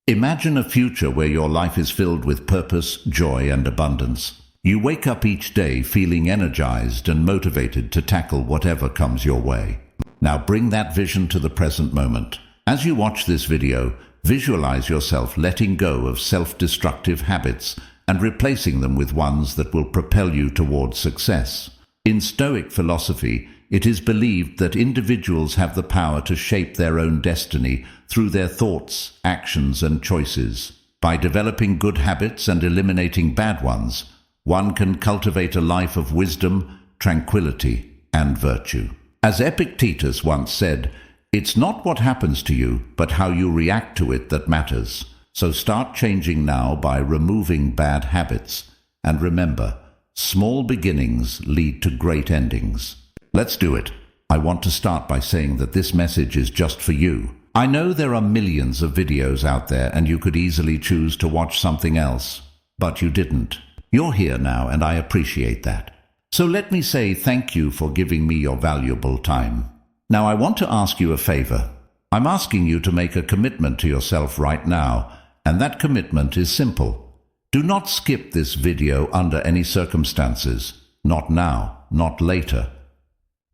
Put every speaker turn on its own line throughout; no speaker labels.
Imagine a future where your life is filled with purpose, joy, and abundance. You wake up each day feeling energized and motivated to tackle whatever comes your way. Now bring that vision to the present moment. As you watch this video, visualize yourself letting go of self-destructive habits and replacing them with ones that will propel you towards success. In Stoic philosophy, it is believed that individuals have the power to shape their own destiny through their thoughts, actions, and choices. By developing good habits and eliminating bad ones, one can cultivate a life of wisdom, tranquility, and virtue. As Epictetus once said, "It's not what happens to you, but how you react to it that matters." So start changing now by removing bad habits. And remember, small beginnings lead to great endings. Let's do it. I want to start by saying that this message is just for you. I know there are millions of videos out there and you could easily choose to watch something else, but you didn't. You're here now and I appreciate that. So let me say thank you for giving me your valuable time. Now I want to ask you a favor. I'm asking you to make a commitment to yourself right now, and that commitment is simple. Do not skip this video under any circumstances. Not now, not later.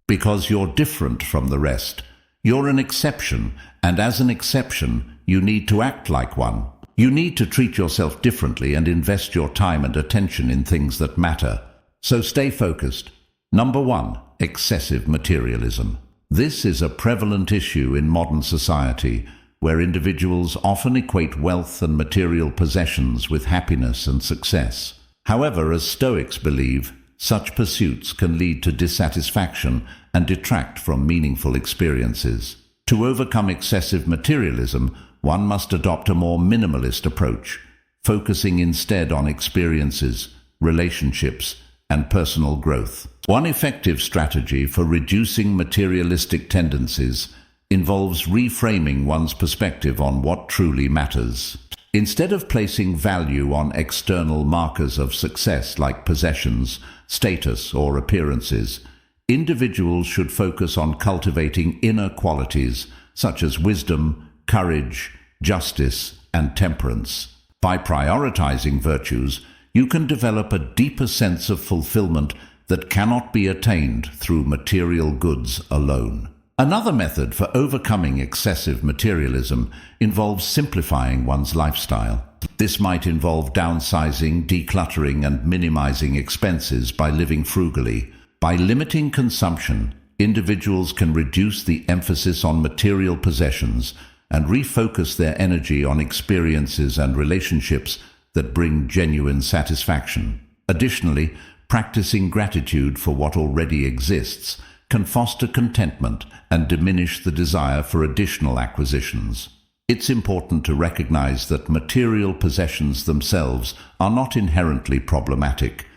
Because you're different from the rest. You're an exception, and as an exception, you need to act like one. You need to treat yourself differently and invest your time and attention in things that matter. So stay focused. Number 1, excessive materialism. This is a prevalent issue in modern society, where individuals often equate wealth and material possessions with happiness and success. However, as Stoics believe, such pursuits can lead to dissatisfaction and detract from meaningful experiences. To overcome excessive materialism, one must adopt a more minimalist approach, focusing instead on experiences, relationships, and personal growth. One effective strategy for reducing materialistic tendencies involves reframing one's perspective on what truly matters. Instead of placing value on external markers of success like possessions, status, or appearances, individuals should focus on cultivating inner qualities such as wisdom, courage, justice, and temperance. By prioritizing virtues, you can develop a deeper sense of fulfillment that cannot be attained through material goods alone. Another method for overcoming excessive materialism involves simplifying one's lifestyle. This might involve downsizing, decluttering, and minimizing expenses by living frugally. By limiting consumption, individuals can reduce the emphasis on material possessions and refocus their energy on experiences and relationships that bring genuine satisfaction. Additionally, practicing gratitude for what already exists can foster contentment and diminish the desire for additional acquisitions. It's important to recognize that material possessions themselves are not inherently problematic.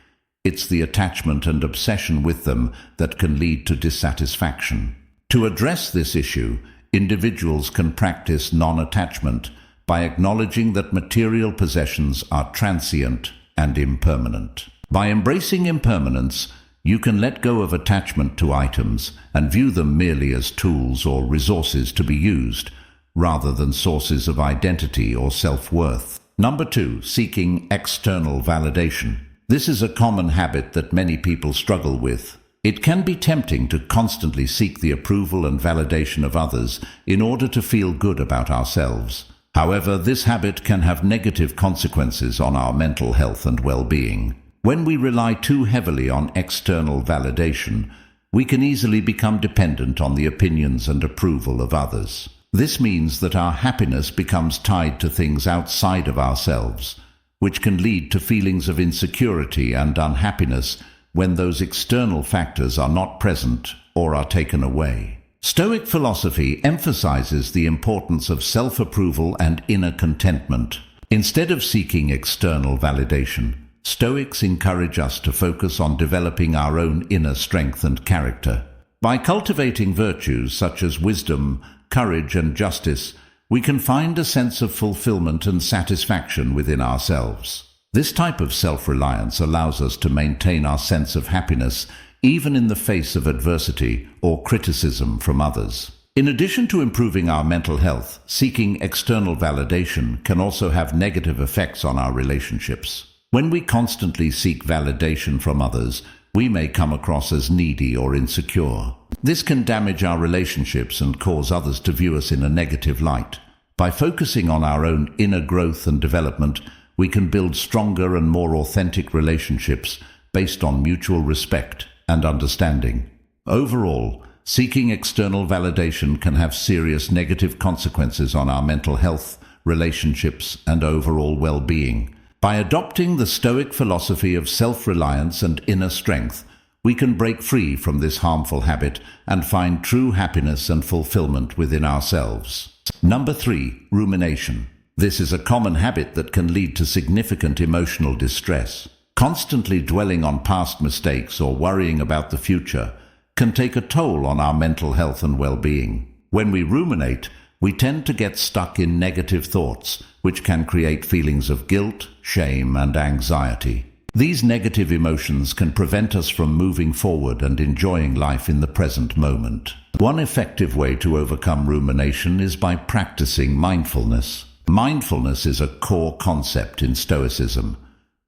It's the attachment and obsession with them that can lead to dissatisfaction. To address this issue, individuals can practice non-attachment by acknowledging that material possessions are transient and impermanent. By embracing impermanence, you can let go of attachment to items and view them merely as tools or resources to be used, rather than sources of identity or self-worth. Number 2, seeking external validation. This is a common habit that many people struggle with. It can be tempting to constantly seek the approval and validation of others in order to feel good about ourselves. However, this habit can have negative consequences on our mental health and well-being. When we rely too heavily on external validation, we can easily become dependent on the opinions and approval of others. This means that our happiness becomes tied to things outside of ourselves, which can lead to feelings of insecurity and unhappiness when those external factors are not present or are taken away. Stoic philosophy emphasizes the importance of self-approval and inner contentment. Instead of seeking external validation, Stoics encourage us to focus on developing our own inner strength and character. By cultivating virtues such as wisdom, courage, and justice, we can find a sense of fulfillment and satisfaction within ourselves. This type of self-reliance allows us to maintain our sense of happiness even in the face of adversity or criticism from others. In addition to improving our mental health, seeking external validation can also have negative effects on our relationships. When we constantly seek validation from others, we may come across as needy or insecure. This can damage our relationships and cause others to view us in a negative light. By focusing on our own inner growth and development, we can build stronger and more authentic relationships based on mutual respect and understanding. Overall, seeking external validation can have serious negative consequences on our mental health, relationships, and overall well-being. By adopting the Stoic philosophy of self-reliance and inner strength, we can break free from this harmful habit and find true happiness and fulfillment within ourselves. Number 3, rumination. This is a common habit that can lead to significant emotional distress. Constantly dwelling on past mistakes or worrying about the future can take a toll on our mental health and well-being. When we ruminate, we tend to get stuck in negative thoughts, which can create feelings of guilt, shame, and anxiety. These negative emotions can prevent us from moving forward and enjoying life in the present moment. One effective way to overcome rumination is by practicing mindfulness. Mindfulness is a core concept in Stoicism,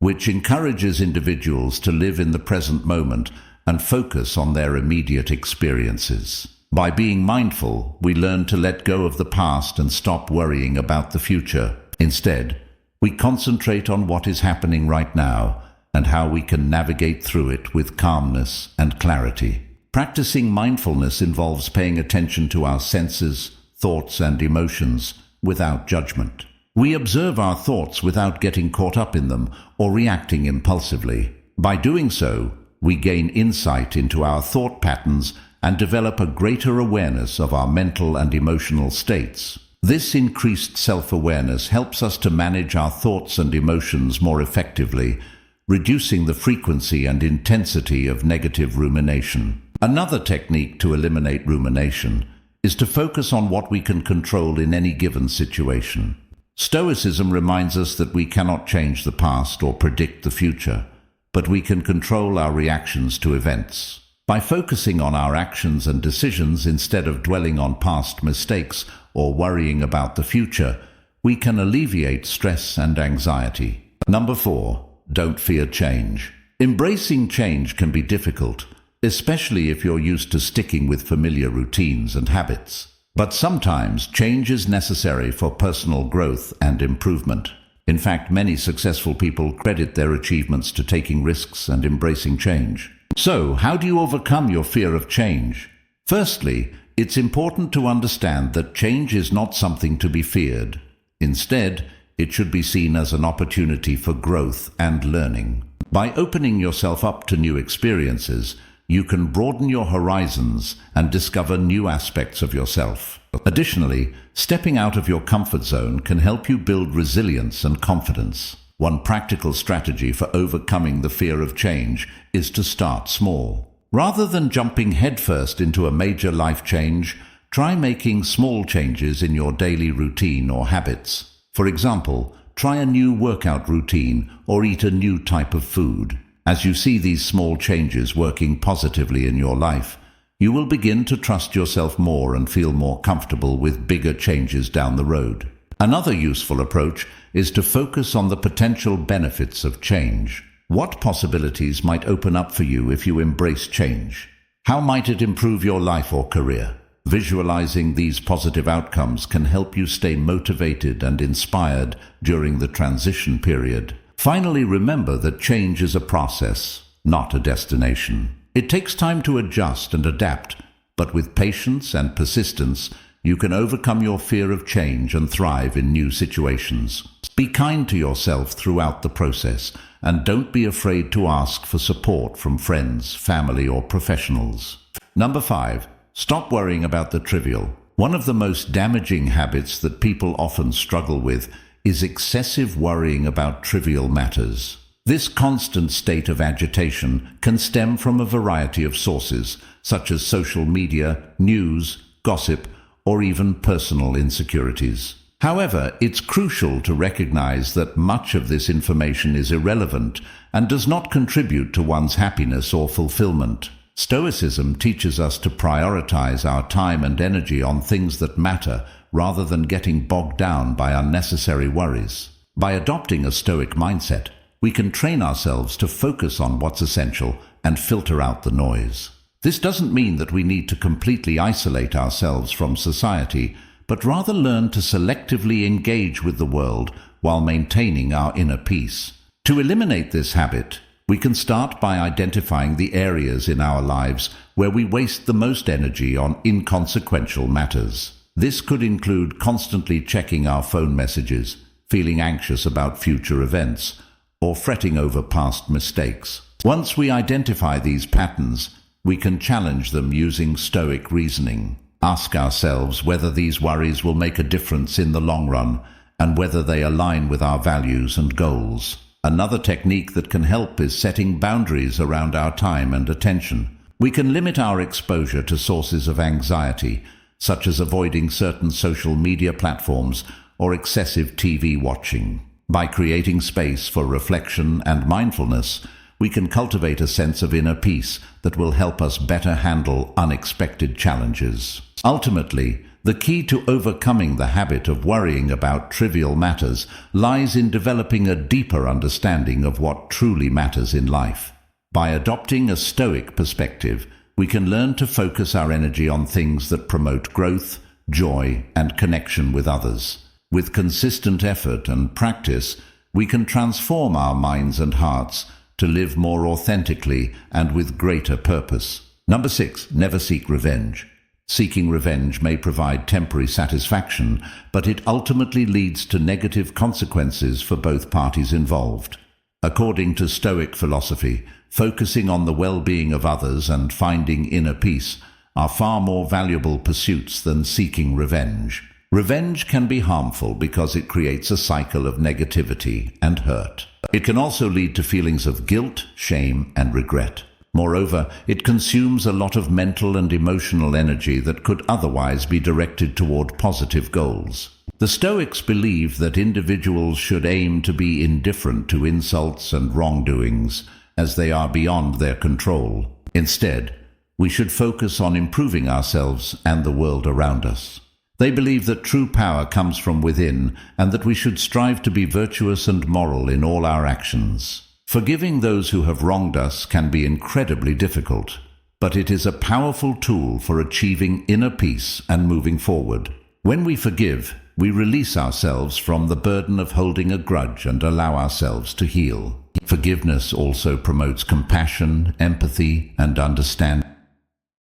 which encourages individuals to live in the present moment and focus on their immediate experiences. By being mindful, we learn to let go of the past and stop worrying about the future. Instead, we concentrate on what is happening right now and how we can navigate through it with calmness and clarity. Practicing mindfulness involves paying attention to our senses, thoughts, and emotions without judgment. We observe our thoughts without getting caught up in them or reacting impulsively. By doing so, we gain insight into our thought patterns and develop a greater awareness of our mental and emotional states. This increased self-awareness helps us to manage our thoughts and emotions more effectively, reducing the frequency and intensity of negative rumination. Another technique to eliminate rumination is to focus on what we can control in any given situation. Stoicism reminds us that we cannot change the past or predict the future, but we can control our reactions to events. By focusing on our actions and decisions instead of dwelling on past mistakes or worrying about the future, we can alleviate stress and anxiety. Number 4, don't fear change. Embracing change can be difficult, especially if you're used to sticking with familiar routines and habits. But sometimes change is necessary for personal growth and improvement. In fact, many successful people credit their achievements to taking risks and embracing change. So, how do you overcome your fear of change? Firstly, it's important to understand that change is not something to be feared. Instead, it should be seen as an opportunity for growth and learning. By opening yourself up to new experiences, you can broaden your horizons and discover new aspects of yourself. Additionally, stepping out of your comfort zone can help you build resilience and confidence. One practical strategy for overcoming the fear of change is to start small. Rather than jumping headfirst into a major life change, try making small changes in your daily routine or habits. For example, try a new workout routine or eat a new type of food. As you see these small changes working positively in your life, you will begin to trust yourself more and feel more comfortable with bigger changes down the road. Another useful approach is to focus on the potential benefits of change. What possibilities might open up for you if you embrace change? How might it improve your life or career? Visualizing these positive outcomes can help you stay motivated and inspired during the transition period. Finally, remember that change is a process, not a destination. It takes time to adjust and adapt, but with patience and persistence, you can overcome your fear of change and thrive in new situations. Be kind to yourself throughout the process, and don't be afraid to ask for support from friends, family, or professionals. Number 5, stop worrying about the trivial. One of the most damaging habits that people often struggle with is excessive worrying about trivial matters. This constant state of agitation can stem from a variety of sources, such as social media, news, gossip, or even personal insecurities. However, it's crucial to recognize that much of this information is irrelevant and does not contribute to one's happiness or fulfillment. Stoicism teaches us to prioritize our time and energy on things that matter rather than getting bogged down by unnecessary worries. By adopting a Stoic mindset, we can train ourselves to focus on what's essential and filter out the noise. This doesn't mean that we need to completely isolate ourselves from society, but rather learn to selectively engage with the world while maintaining our inner peace. To eliminate this habit, we can start by identifying the areas in our lives where we waste the most energy on inconsequential matters. This could include constantly checking our phone messages, feeling anxious about future events, or fretting over past mistakes. Once we identify these patterns, we can challenge them using Stoic reasoning. Ask ourselves whether these worries will make a difference in the long run and whether they align with our values and goals. Another technique that can help is setting boundaries around our time and attention. We can limit our exposure to sources of anxiety, such as avoiding certain social media platforms or excessive TV watching. By creating space for reflection and mindfulness, we can cultivate a sense of inner peace that will help us better handle unexpected challenges. Ultimately, the key to overcoming the habit of worrying about trivial matters lies in developing a deeper understanding of what truly matters in life. By adopting a Stoic perspective, we can learn to focus our energy on things that promote growth, joy, and connection with others. With consistent effort and practice, we can transform our minds and hearts to live more authentically and with greater purpose. Number 6, never seek revenge. Seeking revenge may provide temporary satisfaction, but it ultimately leads to negative consequences for both parties involved. According to Stoic philosophy, focusing on the well-being of others and finding inner peace are far more valuable pursuits than seeking revenge. Revenge can be harmful because it creates a cycle of negativity and hurt. It can also lead to feelings of guilt, shame, and regret. Moreover, it consumes a lot of mental and emotional energy that could otherwise be directed toward positive goals. The Stoics believe that individuals should aim to be indifferent to insults and wrongdoings, as they are beyond their control. Instead, we should focus on improving ourselves and the world around us. They believe that true power comes from within and that we should strive to be virtuous and moral in all our actions. Forgiving those who have wronged us can be incredibly difficult, but it is a powerful tool for achieving inner peace and moving forward. When we forgive, we release ourselves from the burden of holding a grudge and allow ourselves to heal. Forgiveness also promotes compassion, empathy, and understanding,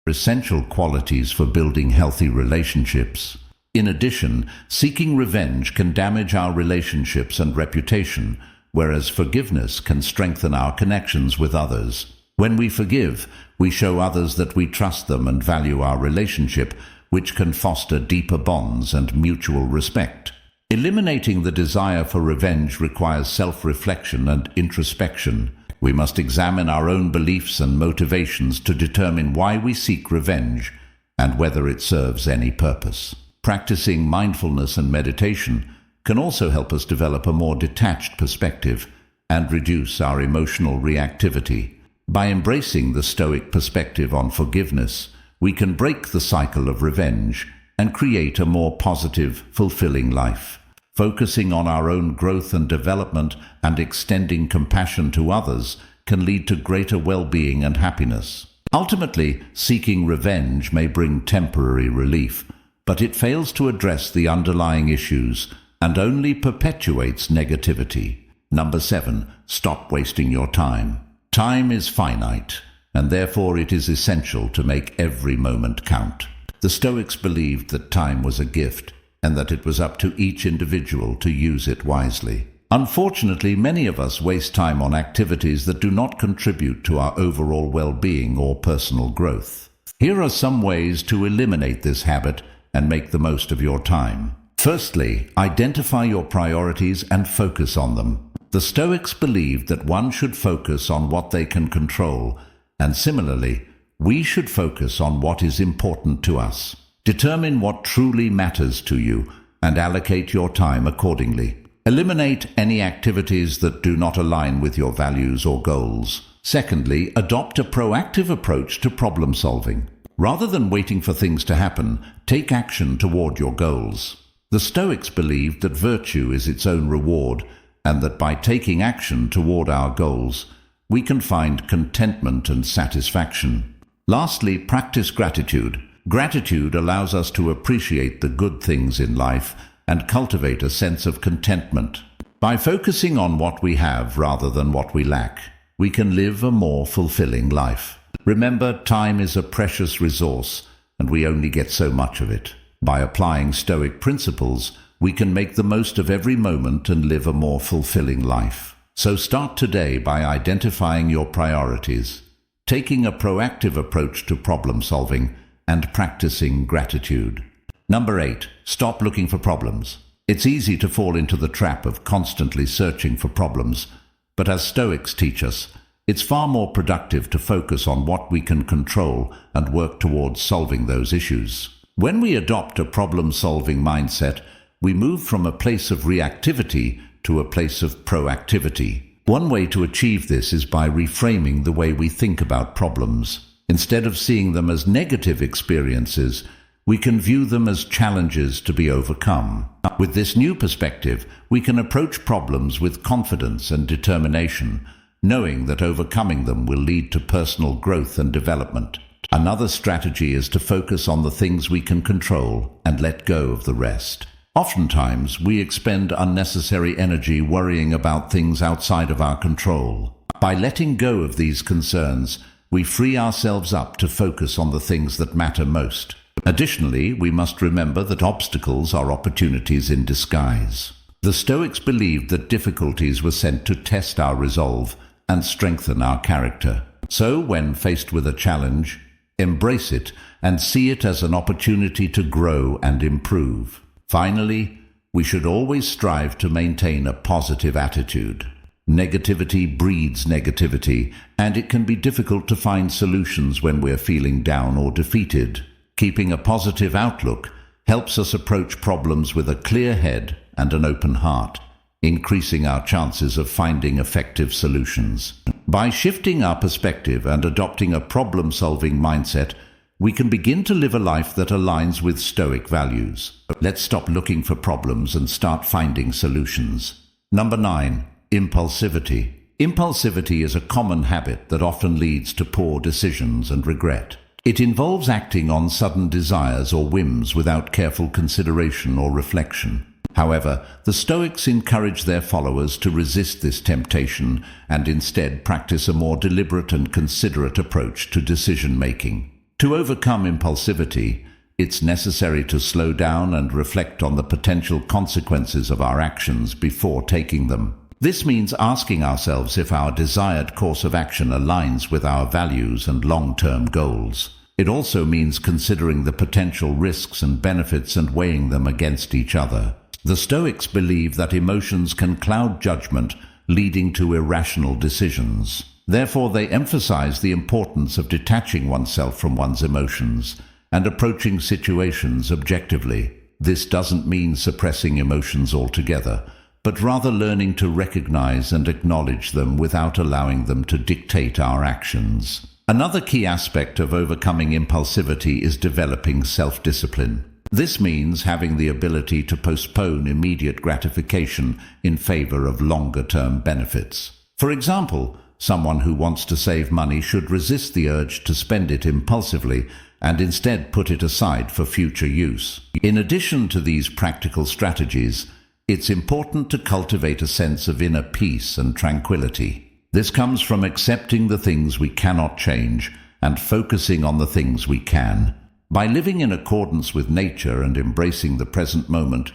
essential qualities for building healthy relationships. In addition, seeking revenge can damage our relationships and reputation, whereas forgiveness can strengthen our connections with others. When we forgive, we show others that we trust them and value our relationship, which can foster deeper bonds and mutual respect. Eliminating the desire for revenge requires self-reflection and introspection. We must examine our own beliefs and motivations to determine why we seek revenge and whether it serves any purpose. Practicing mindfulness and meditation can also help us develop a more detached perspective and reduce our emotional reactivity. By embracing the Stoic perspective on forgiveness, we can break the cycle of revenge and create a more positive, fulfilling life. Focusing on our own growth and development and extending compassion to others can lead to greater well-being and happiness. Ultimately, seeking revenge may bring temporary relief, but it fails to address the underlying issues and only perpetuates negativity. Number 7, stop wasting your time. Time is finite, and therefore it is essential to make every moment count. The Stoics believed that time was a gift, and that it was up to each individual to use it wisely. Unfortunately, many of us waste time on activities that do not contribute to our overall well-being or personal growth. Here are some ways to eliminate this habit and make the most of your time. Firstly, identify your priorities and focus on them. The Stoics believed that one should focus on what they can control, and similarly, we should focus on what is important to us. Determine what truly matters to you and allocate your time accordingly. Eliminate any activities that do not align with your values or goals. Secondly, adopt a proactive approach to problem solving. Rather than waiting for things to happen, take action toward your goals. The Stoics believed that virtue is its own reward, and that by taking action toward our goals, we can find contentment and satisfaction. Lastly, practice gratitude. Gratitude allows us to appreciate the good things in life and cultivate a sense of contentment. By focusing on what we have rather than what we lack, we can live a more fulfilling life. Remember, time is a precious resource, and we only get so much of it. By applying Stoic principles, we can make the most of every moment and live a more fulfilling life. So start today by identifying your priorities, taking a proactive approach to problem solving, and practicing gratitude. Number 8, stop looking for problems. It's easy to fall into the trap of constantly searching for problems, but as Stoics teach us, it's far more productive to focus on what we can control and work towards solving those issues. When we adopt a problem-solving mindset, we move from a place of reactivity to a place of proactivity. One way to achieve this is by reframing the way we think about problems. Instead of seeing them as negative experiences, we can view them as challenges to be overcome. With this new perspective, we can approach problems with confidence and determination, knowing that overcoming them will lead to personal growth and development. Another strategy is to focus on the things we can control and let go of the rest. Oftentimes, we expend unnecessary energy worrying about things outside of our control. By letting go of these concerns, we free ourselves up to focus on the things that matter most. Additionally, we must remember that obstacles are opportunities in disguise. The Stoics believed that difficulties were sent to test our resolve and strengthen our character. So, when faced with a challenge, embrace it and see it as an opportunity to grow and improve. Finally, we should always strive to maintain a positive attitude. Negativity breeds negativity, and it can be difficult to find solutions when we're feeling down or defeated. Keeping a positive outlook helps us approach problems with a clear head and an open heart, increasing our chances of finding effective solutions. By shifting our perspective and adopting a problem-solving mindset, we can begin to live a life that aligns with Stoic values. Let's stop looking for problems and start finding solutions. Number 9, impulsivity. Impulsivity is a common habit that often leads to poor decisions and regret. It involves acting on sudden desires or whims without careful consideration or reflection. However, the Stoics encourage their followers to resist this temptation and instead practice a more deliberate and considerate approach to decision-making. To overcome impulsivity, it's necessary to slow down and reflect on the potential consequences of our actions before taking them. This means asking ourselves if our desired course of action aligns with our values and long-term goals. It also means considering the potential risks and benefits and weighing them against each other. The Stoics believe that emotions can cloud judgment, leading to irrational decisions. Therefore, they emphasize the importance of detaching oneself from one's emotions and approaching situations objectively. This doesn't mean suppressing emotions altogether, but rather learning to recognize and acknowledge them without allowing them to dictate our actions. Another key aspect of overcoming impulsivity is developing self-discipline. This means having the ability to postpone immediate gratification in favor of longer-term benefits. For example, someone who wants to save money should resist the urge to spend it impulsively and instead put it aside for future use. In addition to these practical strategies, it's important to cultivate a sense of inner peace and tranquility. This comes from accepting the things we cannot change and focusing on the things we can. By living in accordance with nature and embracing the present moment,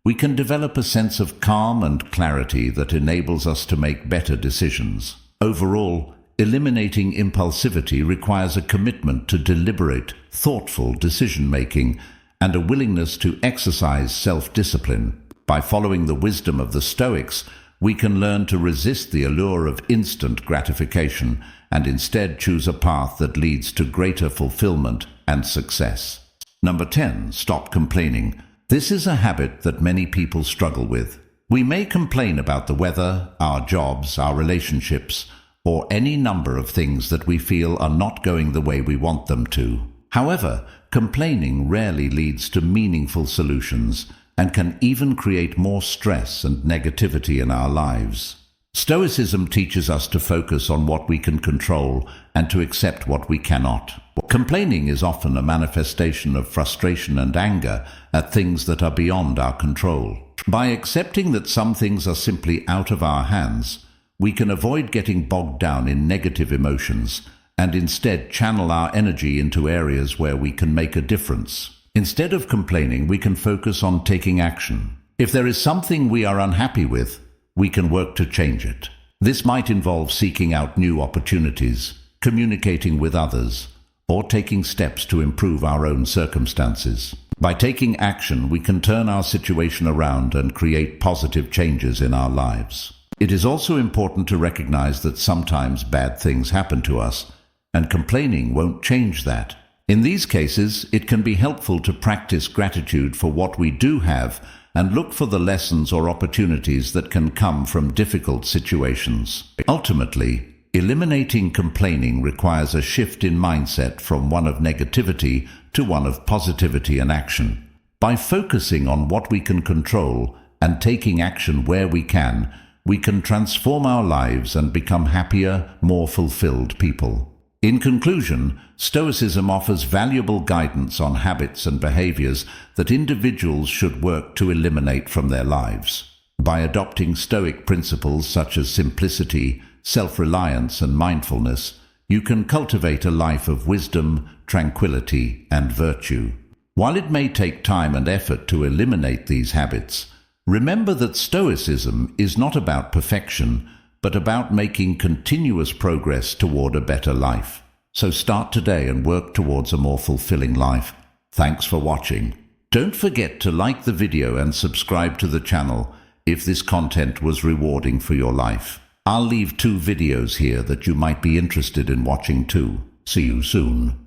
we can develop a sense of calm and clarity that enables us to make better decisions. Overall, eliminating impulsivity requires a commitment to deliberate, thoughtful decision-making and a willingness to exercise self-discipline. By following the wisdom of the Stoics, we can learn to resist the allure of instant gratification and instead choose a path that leads to greater fulfillment and success. Number 10, stop complaining. This is a habit that many people struggle with. We may complain about the weather, our jobs, our relationships, or any number of things that we feel are not going the way we want them to. However, complaining rarely leads to meaningful solutions and can even create more stress and negativity in our lives. Stoicism teaches us to focus on what we can control and to accept what we cannot. Complaining is often a manifestation of frustration and anger at things that are beyond our control. By accepting that some things are simply out of our hands, we can avoid getting bogged down in negative emotions and instead channel our energy into areas where we can make a difference. Instead of complaining, we can focus on taking action. If there is something we are unhappy with, we can work to change it. This might involve seeking out new opportunities, communicating with others, or taking steps to improve our own circumstances. By taking action, we can turn our situation around and create positive changes in our lives. It is also important to recognize that sometimes bad things happen to us, and complaining won't change that. In these cases, it can be helpful to practice gratitude for what we do have and look for the lessons or opportunities that can come from difficult situations. Ultimately, eliminating complaining requires a shift in mindset from one of negativity to one of positivity and action. By focusing on what we can control and taking action where we can transform our lives and become happier, more fulfilled people. In conclusion, Stoicism offers valuable guidance on habits and behaviors that individuals should work to eliminate from their lives. By adopting Stoic principles such as simplicity, self-reliance, and mindfulness, you can cultivate a life of wisdom, tranquility, and virtue. While it may take time and effort to eliminate these habits, remember that Stoicism is not about perfection, but about making continuous progress toward a better life. So start today and work towards a more fulfilling life. Thanks for watching. Don't forget to like the video and subscribe to the channel if this content was rewarding for your life. I'll leave 2 videos here that you might be interested in watching too. See you soon.